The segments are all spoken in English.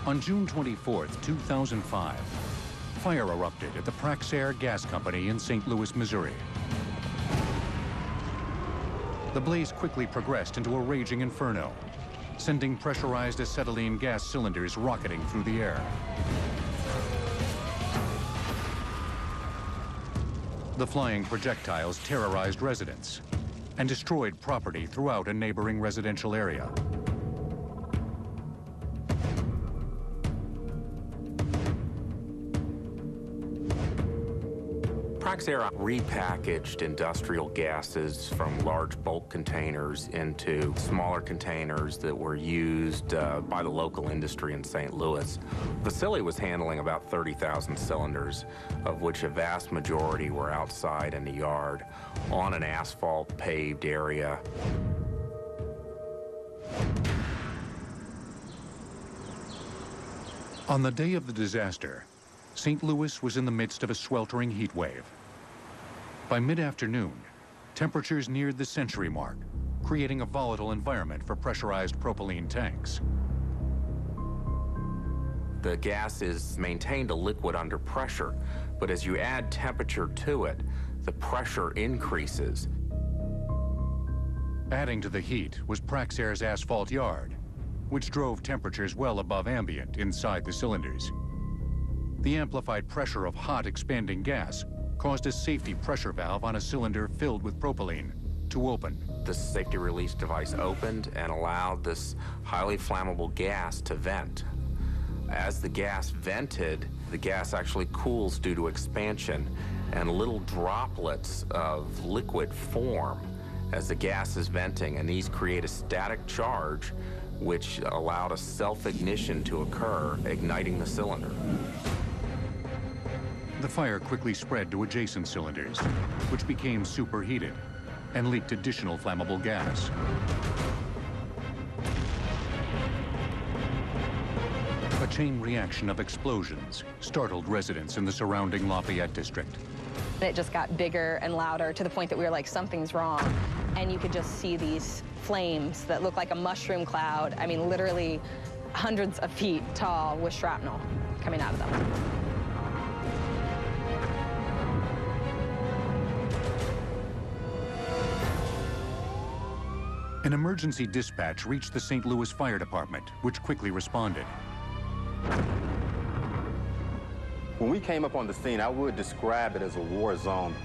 On June 24, 2005, fire erupted at the Praxair Gas Company in St. Louis, Missouri. The blaze quickly progressed into a raging inferno, sending pressurized acetylene gas cylinders rocketing through the air. The flying projectiles terrorized residents and destroyed property throughout a neighboring residential area. Praxair repackaged industrial gases from large bulk containers into smaller containers that were used by the local industry in St. Louis. The facility was handling about 30,000 cylinders, of which a vast majority were outside in the yard on an asphalt paved area. On the day of the disaster, St. Louis was in the midst of a sweltering heat wave. By mid-afternoon, temperatures neared the century mark, creating a volatile environment for pressurized propylene tanks. The gas is maintained a liquid under pressure, but as you add temperature to it, the pressure increases. Adding to the heat was Praxair's asphalt yard, which drove temperatures well above ambient inside the cylinders. The amplified pressure of hot, expanding gas caused a safety pressure valve on a cylinder filled with propylene to open. The safety release device opened and allowed this highly flammable gas to vent. As the gas vented, the gas actually cools due to expansion, and little droplets of liquid form as the gas is venting, and these create a static charge which allowed a self-ignition to occur, igniting the cylinder. The fire quickly spread to adjacent cylinders, which became superheated and leaked additional flammable gas. A chain reaction of explosions startled residents in the surrounding Lafayette district. It just got bigger and louder to the point that we were like, something's wrong. And you could just see these flames that looked like a mushroom cloud. I mean, literally hundreds of feet tall with shrapnel coming out of them. An emergency dispatch reached the St. Louis Fire Department, which quickly responded. When we came up on the scene, I would describe it as a war zone.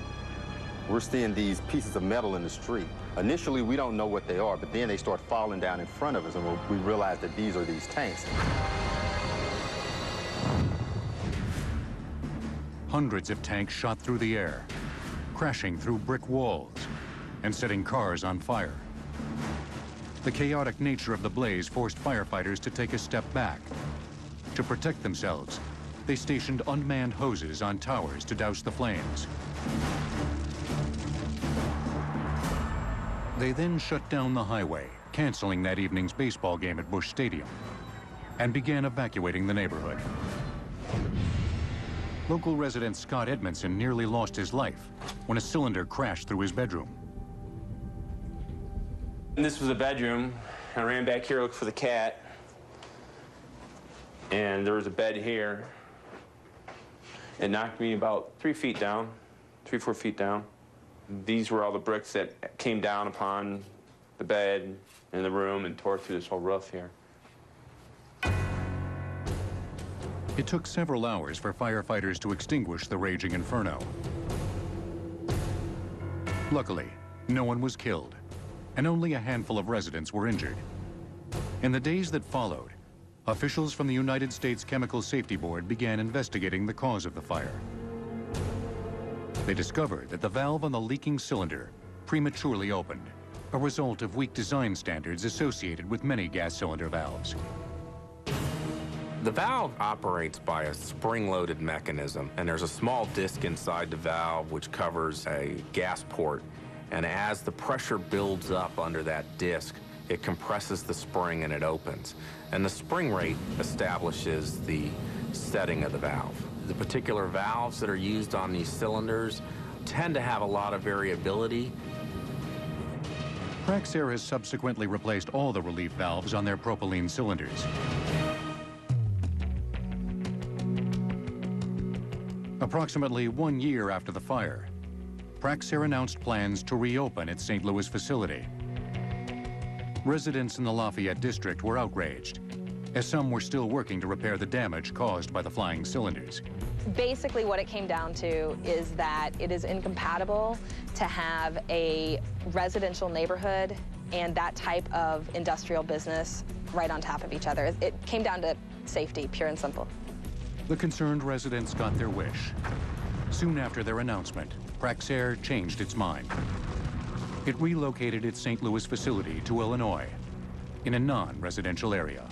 We're seeing these pieces of metal in the street. Initially, we don't know what they are, but then they start falling down in front of us, and we realize that these are these tanks. Hundreds of tanks shot through the air, crashing through brick walls and setting cars on fire. The chaotic nature of the blaze forced firefighters to take a step back. To protect themselves, they stationed unmanned hoses on towers to douse the flames. They then shut down the highway, canceling that evening's baseball game at Busch Stadium, and began evacuating the neighborhood. Local resident Scott Edmondson nearly lost his life when a cylinder crashed through his bedroom. And this was a bedroom. I ran back here, looked for the cat, and there was a bed here. It knocked me about 3 feet down, 3, 4 feet down. These were all the bricks that came down upon the bed in the room and tore through this whole roof here. It took several hours for firefighters to extinguish the raging inferno. Luckily, no one was killed, and only a handful of residents were injured. In the days that followed, officials from the United States Chemical Safety Board began investigating the cause of the fire. They discovered that the valve on the leaking cylinder prematurely opened, a result of weak design standards associated with many gas cylinder valves. The valve operates by a spring-loaded mechanism, and there's a small disc inside the valve which covers a gas port. And as the pressure builds up under that disc, it compresses the spring and it opens. And the spring rate establishes the setting of the valve. The particular valves that are used on these cylinders tend to have a lot of variability. Praxair has subsequently replaced all the relief valves on their propylene cylinders. Approximately 1 year after the fire, Praxair announced plans to reopen its St. Louis facility. Residents in the Lafayette district were outraged, as some were still working to repair the damage caused by the flying cylinders. Basically, what it came down to is that it is incompatible to have a residential neighborhood and that type of industrial business right on top of each other. It came down to safety, pure and simple. The concerned residents got their wish. Soon after their announcement, Praxair changed its mind. It relocated its St. Louis facility to Illinois, in a non-residential area.